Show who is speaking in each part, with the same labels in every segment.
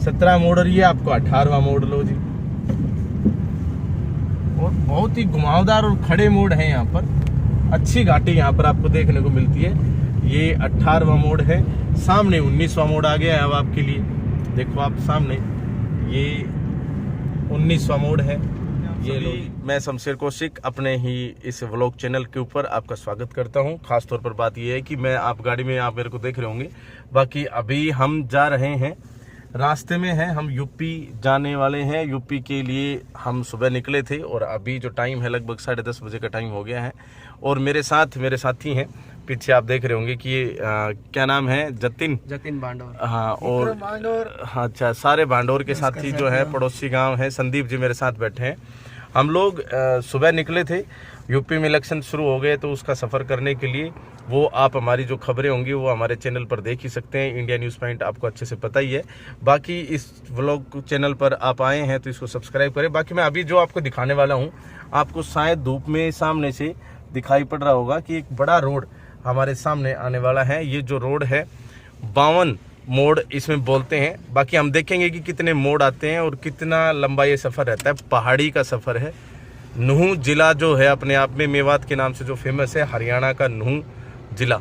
Speaker 1: 17 मोड़ और ये आपको 18वां मोड़ लो जी। और बहुत ही घुमावदार और खड़े मोड़ हैं यहाँ पर, अच्छी घाटी यहाँ पर आपको देखने को मिलती है। ये 18वां मोड़ है, सामने 19वां मोड़ आ गया है अब आपके लिए। देखो आप सामने ये 19वां मोड़ है। ये लो, मैं शमशेर कौशिक अपने ही इस व्लॉग चैनल के ऊपर आपका स्वागत करता हूं। खास तौर पर बात ये है कि मैं आप गाड़ी में आप मेरे को देख रहे होंगे, बाकी अभी हम जा रहे हैं, रास्ते में हैं, हम यूपी जाने वाले हैं। यूपी के लिए हम सुबह निकले थे और अभी जो टाइम है लगभग 10:30 बजे का टाइम हो गया है। और मेरे साथ मेरे साथी हैं, पीछे आप देख रहे होंगे कि ये क्या नाम है, जतिन भांडोर। हाँ, और हाँ अच्छा, सारे भांडोर के साथी जो है, पड़ोसी गांव है, संदीप जी मेरे साथ बैठे हैं। हम लोग सुबह निकले थे, यूपी में इलेक्शन शुरू हो गए तो उसका सफ़र करने के लिए। वो आप हमारी जो खबरें होंगी वो हमारे चैनल पर देख ही सकते हैं, इंडिया न्यूज़ पॉइंट आपको अच्छे से पता ही है। बाकी इस व्लॉग चैनल पर आप आए हैं तो इसको सब्सक्राइब करें। बाकी मैं अभी जो आपको दिखाने वाला हूँ, आपको शायद धूप में सामने से दिखाई पड़ रहा होगा कि एक बड़ा रोड हमारे सामने आने वाला है। ये जो रोड है 52 मोड़ इसमें बोलते हैं। बाकी हम देखेंगे कि कितने मोड़ आते हैं और कितना लंबा ये सफ़र रहता है। पहाड़ी का सफ़र है। नूह जिला जो है अपने आप में मेवात के नाम से जो फेमस है, हरियाणा का नूह जिला।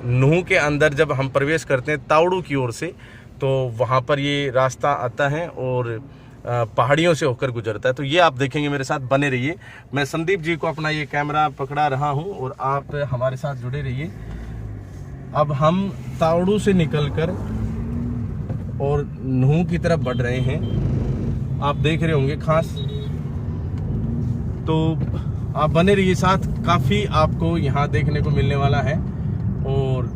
Speaker 1: नूह के अंदर जब हम प्रवेश करते हैं तावड़ू की ओर से, तो वहाँ पर ये रास्ता आता है और पहाड़ियों से होकर गुजरता है। तो ये आप देखेंगे, मेरे साथ बने रहिए। मैं संदीप जी को अपना ये कैमरा पकड़ा रहा हूँ और आप हमारे साथ जुड़े रहिए। अब हम तावड़ू से निकलकर और नूह की तरफ बढ़ रहे हैं, आप देख रहे होंगे खास। तो आप बने रहिए साथ, काफ़ी आपको यहाँ देखने को मिलने वाला है। और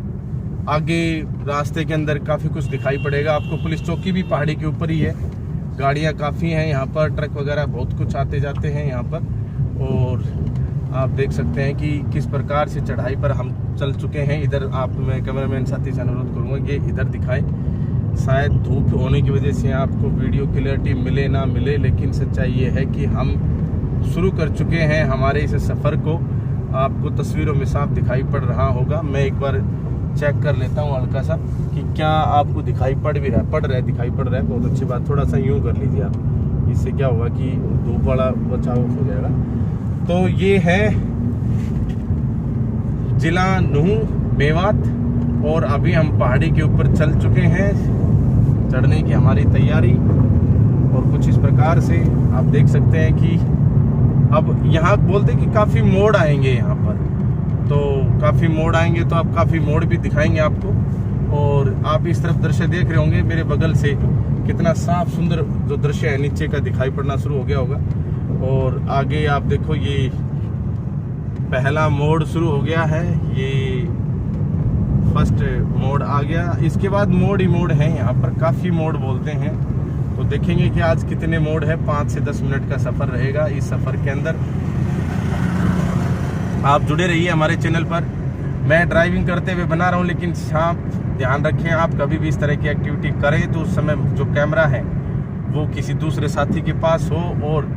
Speaker 1: आगे रास्ते के अंदर काफ़ी कुछ दिखाई पड़ेगा आपको। पुलिस चौकी भी पहाड़ी के ऊपर ही है, गाड़ियाँ काफ़ी हैं यहाँ पर, ट्रक वगैरह बहुत कुछ आते जाते हैं यहाँ पर। और आप देख सकते हैं कि किस प्रकार से चढ़ाई पर हम चल चुके हैं। इधर आप, मैं कैमरामैन साथी से अनुरोध करूँगा ये इधर दिखाएं। शायद धूप होने की वजह से आपको वीडियो क्लियरिटी मिले ना मिले, लेकिन सच्चाई ये है कि हम शुरू कर चुके हैं हमारे इस सफ़र को। आपको तस्वीरों में साफ दिखाई पड़ रहा होगा। मैं एक बार चेक कर लेता हूँ हल्का सा कि क्या आपको दिखाई पड़ भी रहा है। दिखाई पड़ रहा है, बहुत अच्छी बात। थोड़ा सा यूँ कर लीजिए आप, इससे क्या होगा कि धूप वाला बचाव हो जाएगा। तो ये है जिला नूह मेवात और अभी हम पहाड़ी के ऊपर चल चुके हैं। चढ़ने की हमारी तैयारी और कुछ इस प्रकार से आप देख सकते हैं कि अब यहाँ बोलते कि काफ़ी मोड़ आएंगे यहाँ पर, तो काफ़ी मोड़ आएंगे तो अब काफ़ी मोड़ भी दिखाएंगे आपको। और आप इस तरफ दृश्य देख रहे होंगे मेरे बगल से, कितना साफ सुंदर जो दृश्य है नीचे का दिखाई पड़ना शुरू हो गया होगा। और आगे आप देखो, ये पहला मोड़ शुरू हो गया है, ये फर्स्ट मोड़ आ गया। इसके बाद मोड़ ही मोड़ है यहाँ पर, काफ़ी मोड़ बोलते हैं। तो देखेंगे कि आज कितने मोड़ है। 5 से 10 मिनट का सफ़र रहेगा। इस सफ़र के अंदर आप जुड़े रहिए हमारे चैनल पर। मैं ड्राइविंग करते हुए बना रहा हूँ, लेकिन आप ध्यान रखें, आप कभी भी इस तरह की एक्टिविटी करें तो उस समय जो कैमरा है वो किसी दूसरे साथी के पास हो, और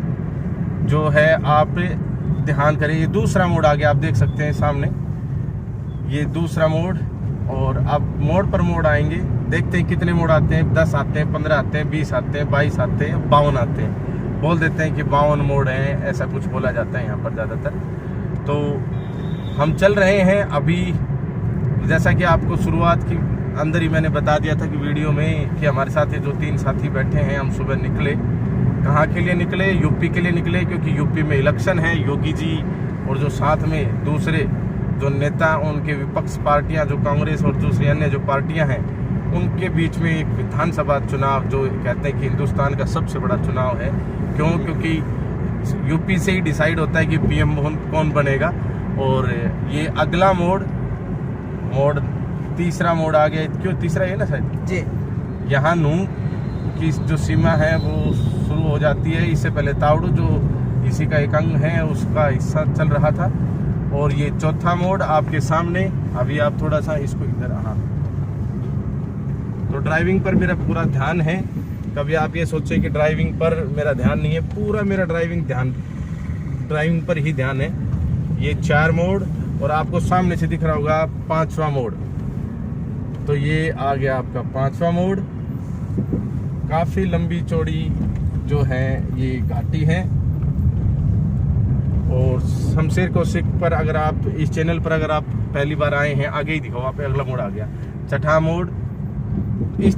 Speaker 1: जो है आप ध्यान करें। ये दूसरा मोड़ आ गया, आप देख सकते हैं सामने, ये दूसरा मोड़। और अब मोड़ पर मोड़ आएंगे, देखते हैं कितने मोड़ आते हैं। 10 आते हैं, 15 आते हैं, 20 आते हैं, 22 आते हैं, 52 आते हैं। बोल देते हैं कि 52 मोड़ हैं, ऐसा कुछ बोला जाता है यहाँ पर ज़्यादातर। तो हम चल रहे हैं अभी, जैसा कि आपको शुरुआत की अंदर ही मैंने बता दिया था कि वीडियो में, कि हमारे साथ ये जो 3 साथी बैठे हैं, हम सुबह निकले। कहाँ के लिए निकले? यूपी के लिए निकले, क्योंकि यूपी में इलेक्शन है। योगी जी और जो साथ में दूसरे जो नेता, उनके विपक्ष पार्टियां, जो कांग्रेस और दूसरी अन्य जो पार्टियां हैं, उनके बीच में एक विधानसभा चुनाव, जो कहते हैं कि हिंदुस्तान का सबसे बड़ा चुनाव है। क्यों? क्योंकि यूपी से ही डिसाइड होता है कि पीएम कौन बनेगा। और ये अगला मोड़ तीसरा मोड़ आ गया। क्यों तीसरा है ना शायद जी, यहाँ नूह की जो सीमा है वो शुरू हो जाती है। इससे पहले तावड़ू जो इसी का एक अंग है, उसका हिस्सा चल रहा था। और ये चौथा मोड़ आपके सामने। अभी आप थोड़ा सा इसको इधर, हाँ, तो ड्राइविंग पर मेरा पूरा ध्यान है। कभी आप ये सोचें कि ड्राइविंग पर मेरा ध्यान नहीं है, पूरा मेरा ड्राइविंग पर ही ध्यान है। ये 4 मोड़ और आपको सामने से दिख रहा होगा 5वां मोड़। तो ये आ गया आपका 5वां मोड़। काफी लंबी चौड़ी जो है ये घाटी है। और शमशेर कौशिक पर अगर आप इस चैनल पर अगर आप पहली बार आए हैं, आगे ही दिखाओ, वहाँ पे अगला मोड़ आ गया, छठा मोड़। इस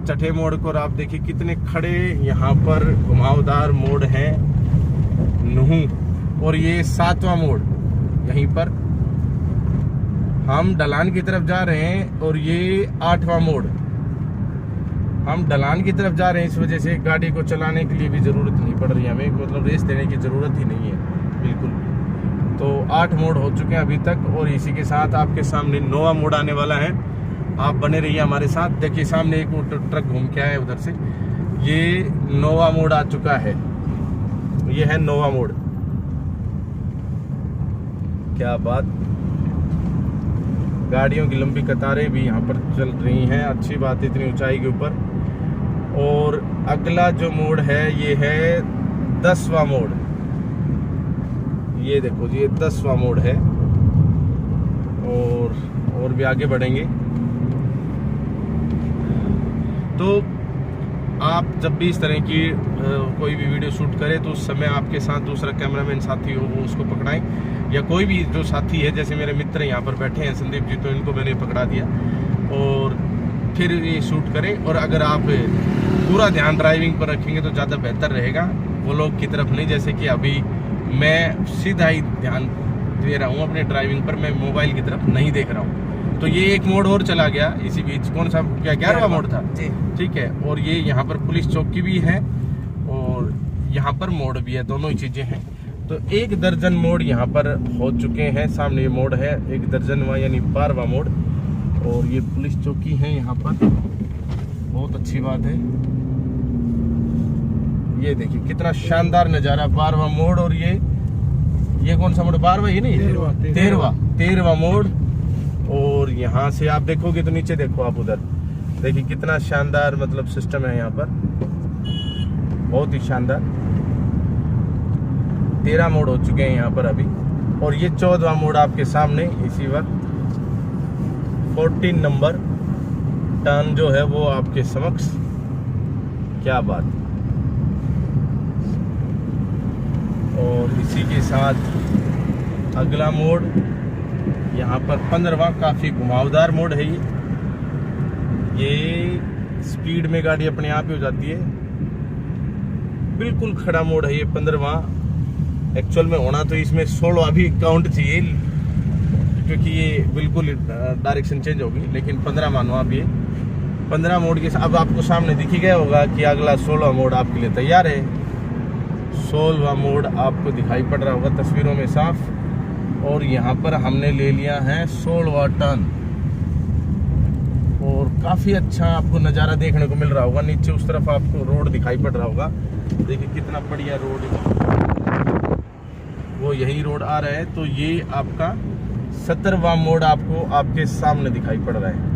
Speaker 1: छठे मोड़ को आप देखिए कितने खड़े यहाँ पर घुमावदार मोड़ हैं नूहू। और ये 7वां मोड़, यहीं पर हम ढलान की तरफ जा रहे हैं और ये 8वां मोड़। हम ढलान की तरफ जा रहे हैं, इस वजह से गाड़ी को चलाने के लिए भी ज़रूरत नहीं पड़ रही है हमें, मतलब रेस देने की ज़रूरत ही नहीं है बिल्कुल भी। तो 8 मोड़ हो चुके हैं अभी तक और इसी के साथ आपके सामने 9वां मोड़ आने वाला है। आप बने रहिए हमारे साथ। देखिए सामने एक ट्रक घूम के आया है उधर से, ये 9वां मोड़ आ चुका है। ये है 9वां मोड़। क्या बात, गाड़ियों की लंबी कतारें भी यहाँ पर चल रही हैं, अच्छी बात है इतनी ऊंचाई के ऊपर। और अगला जो मोड़ है ये है 10वां मोड़। ये देखो जी, ये 10वां मोड़ है। और भी आगे बढ़ेंगे। तो आप जब भी इस तरह की कोई भी वीडियो शूट करें तो उस समय आपके साथ दूसरा कैमरामैन साथी हो वो उसको पकड़ाएं, या कोई भी जो साथी है, जैसे मेरे मित्र यहाँ पर बैठे हैं संदीप जी, तो इनको मैंने पकड़ा दिया और फिर ये शूट करें। और अगर आप पूरा ध्यान ड्राइविंग पर रखेंगे तो ज़्यादा बेहतर रहेगा, वो लोग की तरफ नहीं। जैसे कि अभी मैं सीधा ही ध्यान दे रहा हूँ अपने ड्राइविंग पर, मैं मोबाइल की तरफ नहीं देख रहा हूँ। तो ये एक मोड़ और चला गया इसी बीच। कौन सा, क्या 11वां मोड़ था जी, ठीक है। और ये यहाँ पर पुलिस चौकी भी है और यहाँ पर मोड़ भी है, दोनों ही चीजें हैं। तो 1 दर्जन मोड़ यहाँ पर हो चुके हैं। सामने ये मोड़ है 1 दर्जनवां यानी 12वां मोड़। और ये पुलिस चौकी है यहाँ पर, बहुत अच्छी बात है। ये देखिए कितना शानदार नजारा, 12वां मोड़। और ये कौन सा मोड़, 12वां ये नहीं, 13वां मोड़। और यहाँ से आप देखोगे तो नीचे देखो, आप उधर देखिए कितना शानदार मतलब सिस्टम है यहाँ पर, बहुत ही शानदार। 13 मोड़ हो चुके हैं यहाँ पर अभी। और ये 14वां मोड़ आपके सामने इसी वक्त 14 नंबर टर्न जो है वो आपके समक्ष। क्या बात। और इसी के साथ अगला मोड़ यहाँ पर 15वां, काफी घुमावदार मोड़ है ये स्पीड में गाड़ी अपने आप ही हो जाती है। बिल्कुल खड़ा मोड़ है ये 15वां। एक्चुअल में होना तो इसमें 16 भी काउंट चाहिए, क्योंकि ये बिल्कुल डायरेक्शन चेंज होगी, लेकिन 15 मानो आप। ये 15 मोड़ के अब आपको सामने दिख ही गया होगा कि अगला 16वां मोड़ आपके लिए तैयार है। 16वां मोड़ आपको दिखाई पड़ रहा होगा तस्वीरों में साफ। और यहाँ पर हमने ले लिया है 16वां टर्न और काफी अच्छा आपको नज़ारा देखने को मिल रहा होगा। नीचे उस तरफ आपको रोड दिखाई पड़ रहा होगा, देखिए कितना बढ़िया रोड, वो यही रोड आ रहा है। तो ये आपका 17वां मोड़ आपको आपके सामने दिखाई पड़ रहा है।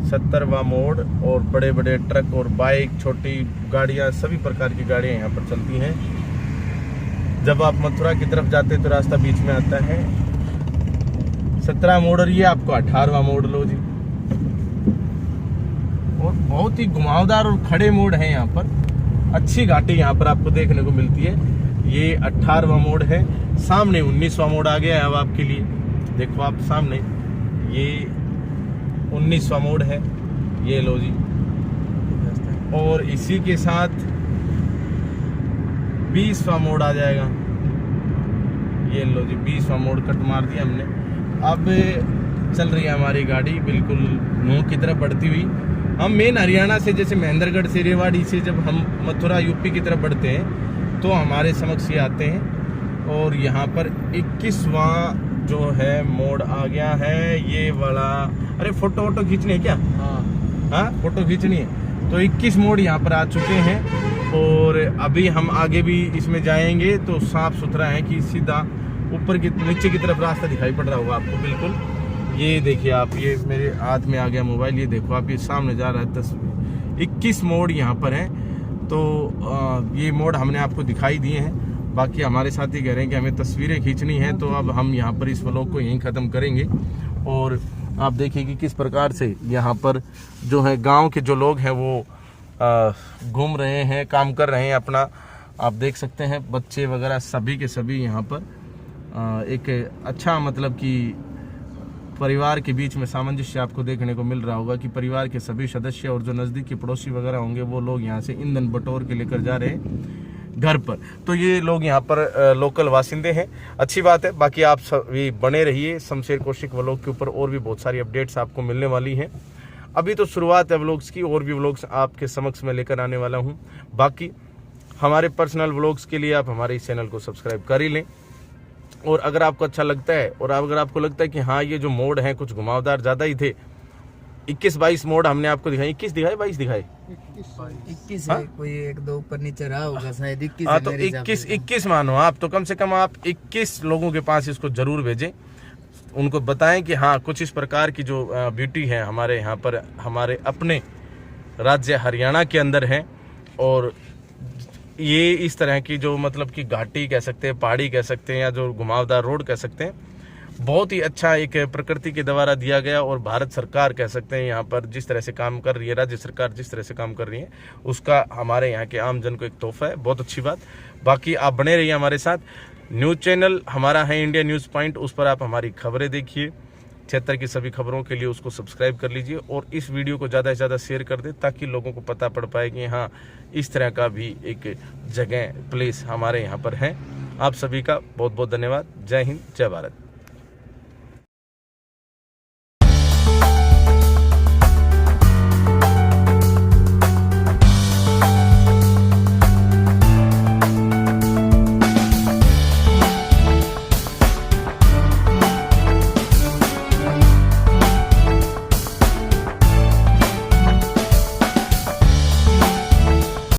Speaker 1: 17वां मोड़। और बड़े बड़े ट्रक और बाइक, छोटी गाड़ियां, सभी प्रकार की गाड़ियां यहाँ पर चलती हैं। जब आप मथुरा की तरफ जाते हैं तो रास्ता बीच में आता है। 17वां मोड़। और ये आपको 18वां मोड़ लो जी। और बहुत ही घुमावदार और खड़े मोड़ हैं यहाँ पर, अच्छी घाटी यहाँ पर आपको देखने को मिलती है। ये 18वां मोड़ है। सामने 19वां मोड़ आ गया है अब आपके लिए, देखो आप सामने, ये 19वां मोड़ है, ये लो जी। और इसी के साथ 20वां मोड़ आ जाएगा, ये लो जी। 20वां मोड़ कट मार दिया हमने। अब चल रही है हमारी गाड़ी बिल्कुल नूह की तरफ बढ़ती हुई। हम मेन हरियाणा से, जैसे महेंद्रगढ़ से, रेवाड़ी से जब हम मथुरा यूपी की तरफ बढ़ते हैं तो हमारे समक्ष ये आते हैं। और यहाँ पर 21वां जो है मोड़ आ गया है, ये वाला। अरे फोटो खींचनी है क्या? हाँ, फोटो खींचनी है। तो 21 मोड़ यहाँ पर आ चुके हैं। और अभी हम आगे भी इसमें जाएंगे तो साफ सुथरा है कि सीधा ऊपर की नीचे की तरफ रास्ता दिखाई पड़ रहा होगा आपको बिल्कुल। ये देखिए आप, ये मेरे हाथ में आ गया मोबाइल, ये देखो आप, ये सामने जा रहा है तस्वीर। 21 मोड़ यहाँ पर है। तो ये मोड़ हमने आपको दिखाई दिए हैं। बाकी हमारे साथ ही कह रहे हैं कि हमें तस्वीरें खींचनी है, तो अब हम यहाँ पर इस व्लॉग को यहीं ख़त्म करेंगे। और आप देखिए कि किस प्रकार से यहाँ पर जो है गांव के जो लोग हैं वो घूम रहे हैं, काम कर रहे हैं अपना। आप देख सकते हैं बच्चे वगैरह सभी के सभी यहाँ पर एक अच्छा मतलब कि परिवार के बीच में सामंजस्य आपको देखने को मिल रहा होगा कि परिवार के सभी सदस्य और जो नज़दीक के पड़ोसी वगैरह होंगे वो लोग यहाँ से ईंधन बटोर के लेकर जा रहे हैं घर पर। तो ये लोग यहाँ पर लोकल वासिंदे हैं, अच्छी बात है। बाकी आप सभी बने रहिए शमशेर कौशिक व्लॉग के ऊपर, और भी बहुत सारी अपडेट्स आपको मिलने वाली हैं। अभी तो शुरुआत है व्लॉग्स की, और भी व्लॉग्स आपके समक्ष में लेकर आने वाला हूँ। बाकी हमारे पर्सनल व्लॉग्स के लिए आप हमारे इस चैनल को सब्सक्राइब कर ही लें। और अगर आपको अच्छा लगता है और अगर आपको लगता है कि हाँ ये जो मोड हैं कुछ घुमावदार ज़्यादा ही थे, 21-22 मोड हमने आपको दिखाए, 21 दिखाए 22 दिखाए
Speaker 2: 21 है, कोई एक दो ऊपर नीचे रहा होगा शायद 21।
Speaker 1: हाँ तो 21 मानो आप, तो कम से कम आप 21 लोगों के पास इसको जरूर भेजें, उनको बताएं कि हाँ कुछ इस प्रकार की जो ब्यूटी है हमारे यहाँ पर, हमारे अपने राज्य हरियाणा के अंदर है। और ये इस तरह की जो मतलब कि घाटी कह सकते हैं, पहाड़ी कह सकते हैं, या जो घुमावदार रोड कह सकते हैं, बहुत ही अच्छा एक प्रकृति के द्वारा दिया गया। और भारत सरकार कह सकते हैं यहाँ पर जिस तरह से काम कर रही है, राज्य सरकार जिस तरह से काम कर रही है, उसका हमारे यहाँ के आम जन को एक तोहफा है, बहुत अच्छी बात। बाकी आप बने रहिए हमारे साथ। न्यूज़ चैनल हमारा है इंडिया न्यूज़ पॉइंट, उस पर आप हमारी खबरें देखिए, क्षेत्र की सभी खबरों के लिए उसको सब्सक्राइब कर लीजिए और इस वीडियो को ज़्यादा से ज़्यादा शेयर कर दें ताकि लोगों को पता पड़ पाए कि हाँ इस तरह का भी एक जगह प्लेस हमारे यहाँ पर है। आप सभी का बहुत बहुत धन्यवाद। जय हिंद, जय भारत।